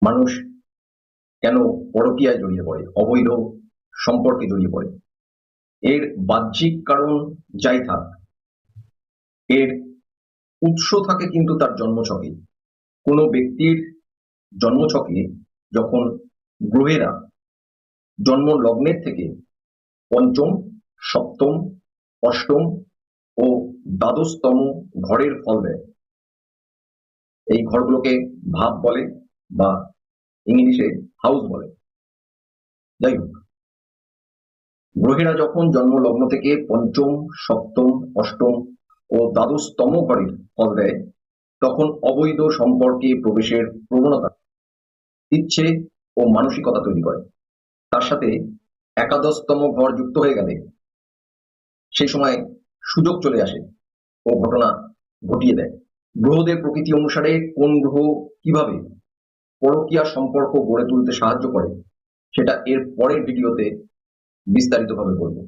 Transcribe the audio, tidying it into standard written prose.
মানুষ কেন পরকীয়ায় জড়িয়ে পড়ে, অবৈধ সম্পর্কে জড়িয়ে পড়ে? এর বাহ্যিক কারণ যাই থাক, এর উৎস থাকে কিন্তু তার জন্মছকে। কোনো ব্যক্তির জন্মছকে যখন গ্রহেরা জন্ম লগ্নের থেকে পঞ্চম, সপ্তম, অষ্টম ও দ্বাদশতম ঘরের ফল দেয়, এই ঘরগুলোকে ভাব বলে বা ইংলিশে হাউস বলে। যাই হোক, গ্রহেরা যখন জন্ম লগ্ন থেকে পঞ্চম, সপ্তম, অষ্টম ও দ্বাদশতম ঘরের ফল দেয়, তখন অবৈধ সম্পর্কে প্রবেশের প্রবণতা, ইচ্ছে ও মানসিকতা তৈরি করে। তার সাথে একাদশতম ঘর যুক্ত হয়ে গেলে সেই সময় সুযোগ চলে আসে ও ঘটনা ঘটিয়ে দেয়। গ্রহদের প্রকৃতি অনুসারে কোন গ্রহ কিভাবে পরকীয়া সম্পর্ক গড়ে তুলতে সাহায্য করে সেটা এর পরের ভিডিওতে বিস্তারিতভাবে বলবো।